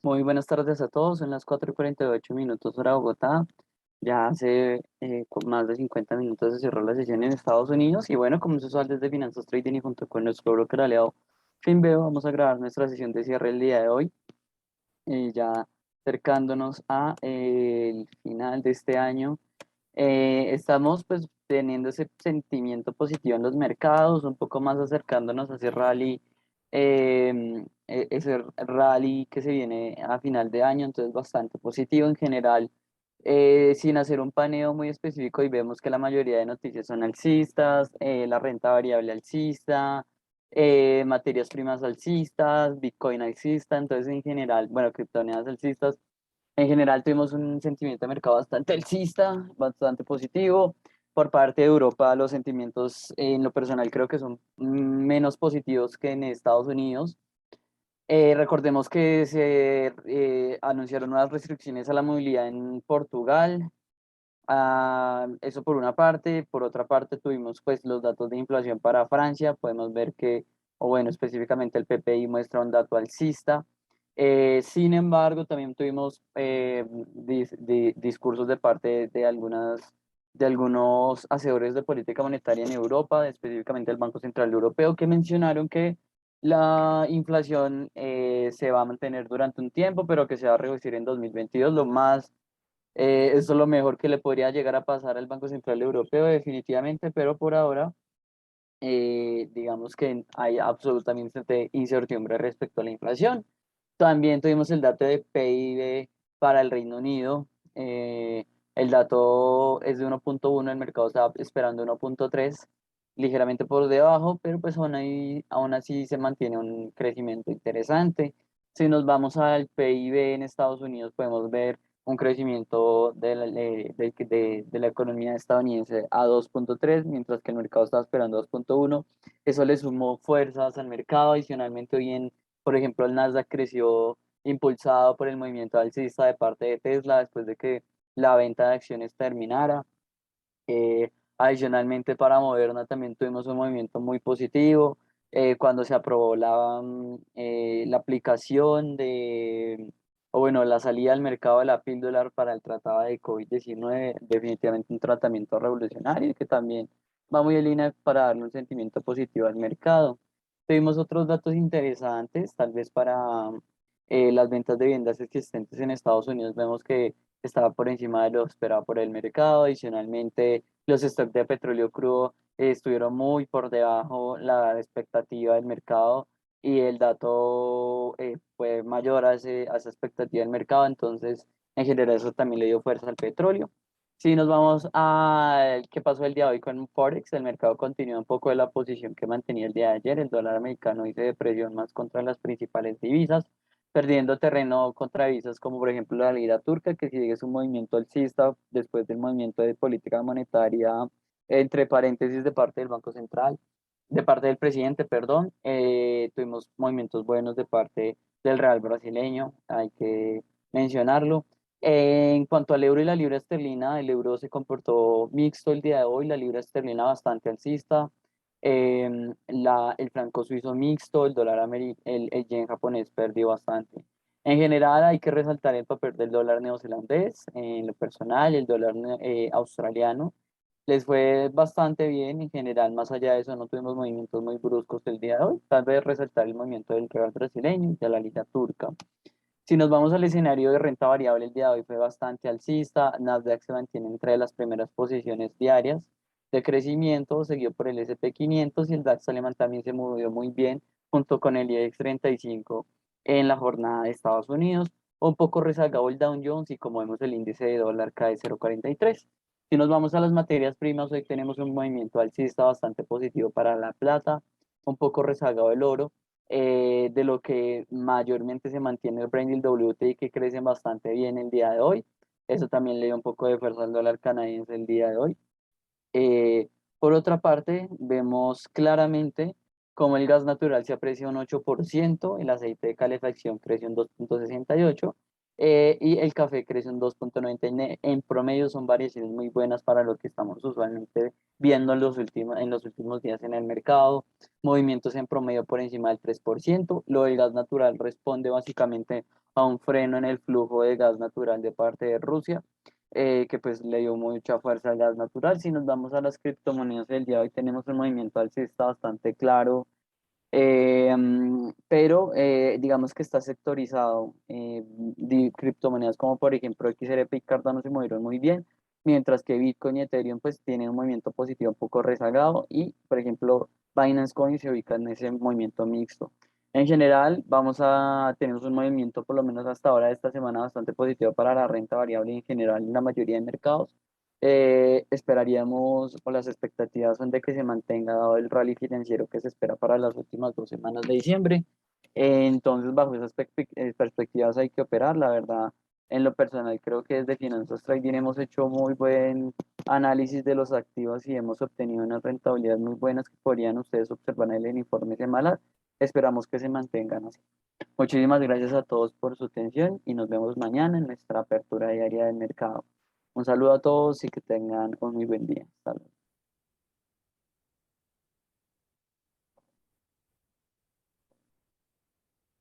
Muy buenas tardes a todos, son las 4:48 hora Bogotá. Ya hace más de 50 minutos se cerró la sesión en Estados Unidos y bueno, como es usual desde Finanzas Trading y junto con nuestro broker aliado Finveo, vamos a grabar nuestra sesión de cierre el día de hoy, ya acercándonos a el final de este año. Estamos pues teniendo ese sentimiento positivo en los mercados, un poco más acercándonos a ese rally, ese rally que se viene a final de año, entonces bastante positivo en general, sin hacer un paneo muy específico y vemos que la mayoría de noticias son alcistas, la renta variable alcista, materias primas alcistas, Bitcoin alcista, entonces en general, bueno, criptomonedas alcistas. En general tuvimos un sentimiento de mercado bastante alcista, bastante positivo. Por parte de Europa, los sentimientos en lo personal creo que son menos positivos que en Estados Unidos. Recordemos que se anunciaron nuevas restricciones a la movilidad en Portugal. Eso por una parte. Por otra parte, tuvimos pues los datos de inflación para Francia. Podemos ver que, o bueno, específicamente el PPI muestra un dato alcista. Sin embargo, también tuvimos discursos de parte de algunos hacedores de política monetaria en Europa, específicamente el Banco Central Europeo, que mencionaron que la inflación se va a mantener durante un tiempo, pero que se va a reducir en 2022. Eso es lo mejor que le podría llegar a pasar al Banco Central Europeo, definitivamente, pero por ahora, digamos que hay absolutamente incertidumbre respecto a la inflación. También tuvimos el dato de PIB para el Reino Unido. El dato es de 1,1, el mercado estaba esperando 1,3, ligeramente por debajo, pero pues aún así se mantiene un crecimiento interesante. Si nos vamos al PIB en Estados Unidos, podemos ver un crecimiento de la economía estadounidense a 2,3, mientras que el mercado estaba esperando 2,1. Eso le sumó fuerzas al mercado. Adicionalmente, hoy por ejemplo, el Nasdaq creció impulsado por el movimiento alcista de parte de Tesla después de que la venta de acciones terminara. Adicionalmente, para Moderna también tuvimos un movimiento muy positivo cuando se aprobó la aplicación o bueno, la salida al mercado de la píldora para el tratado de COVID-19, definitivamente un tratamiento revolucionario que también va muy en línea para darle un sentimiento positivo al mercado. Tuvimos otros datos interesantes, tal vez para las ventas de viviendas existentes en Estados Unidos, vemos que estaba por encima de lo esperado por el mercado. Adicionalmente, los stocks de petróleo crudo estuvieron muy por debajo la expectativa del mercado y el dato fue mayor a esa expectativa del mercado. Entonces, en general, eso también le dio fuerza al petróleo. Si nos vamos a qué pasó el día de hoy con Forex, el mercado continúa un poco de la posición que mantenía el día de ayer. El dólar americano hizo depresión más contra las principales divisas, perdiendo terreno contra divisas como por ejemplo la lira turca, que sigue su movimiento alcista después del movimiento de política monetaria, entre paréntesis, de parte del Banco Central, de parte del presidente, perdón. Tuvimos movimientos buenos de parte del Real brasileño, hay que mencionarlo. En cuanto al euro y la libra esterlina, el euro se comportó mixto el día de hoy, la libra esterlina bastante alcista, el franco suizo mixto, el yen japonés perdió bastante. En general hay que resaltar el papel del dólar neozelandés, en lo personal, el dólar australiano. Les fue bastante bien en general, más allá de eso no tuvimos movimientos muy bruscos el día de hoy, tal vez resaltar el movimiento del real brasileño y de la lira turca. Si nos vamos al escenario de renta variable, el día de hoy fue bastante alcista. Nasdaq se mantiene entre las primeras posiciones diarias de crecimiento, seguido por el S&P 500, y el DAX alemán también se movió muy bien, junto con el IBEX 35 en la jornada de Estados Unidos. Un poco rezagado el Dow Jones y como vemos el índice de dólar cae 0,43. Si nos vamos a las materias primas, hoy tenemos un movimiento alcista bastante positivo para la plata, un poco rezagado el oro, de lo que mayormente se mantiene el Brent y el WTI, que crecen bastante bien el día de hoy. Eso también le dio un poco de fuerza al dólar canadiense el día de hoy. Eh, por otra parte, vemos claramente cómo el gas natural se aprecia un 8%, el aceite de calefacción crece un 2,68, y el café crece un 2,90. En promedio son variaciones muy buenas para lo que estamos usualmente viendo en los últimos días en el mercado. Movimientos en promedio por encima del 3%. Lo del gas natural responde básicamente a un freno en el flujo de gas natural de parte de Rusia, que pues le dio mucha fuerza al gas natural. Si nos vamos a las criptomonedas del día de hoy, tenemos un movimiento alcista bastante claro, pero digamos que está sectorizado. Criptomonedas como por ejemplo XRP y Cardano se movieron muy bien, mientras que Bitcoin y Ethereum pues tienen un movimiento positivo un poco rezagado y por ejemplo Binance Coin se ubica en ese movimiento mixto. En general tenemos un movimiento por lo menos hasta ahora de esta semana bastante positivo para la renta variable y en general en la mayoría de mercados. Esperaríamos, o las expectativas son de que se mantenga dado el rally financiero que se espera para las últimas 2 semanas de diciembre. Entonces, bajo esas perspectivas hay que operar. La verdad, en lo personal, creo que desde Finanzas Trading hemos hecho muy buen análisis de los activos y hemos obtenido unas rentabilidades muy buenas que podrían ustedes observar en el informe semanal. Esperamos que se mantengan así. Muchísimas gracias a todos por su atención y nos vemos mañana en nuestra apertura diaria del mercado. Un saludo a todos y que tengan un muy buen día. Hasta luego.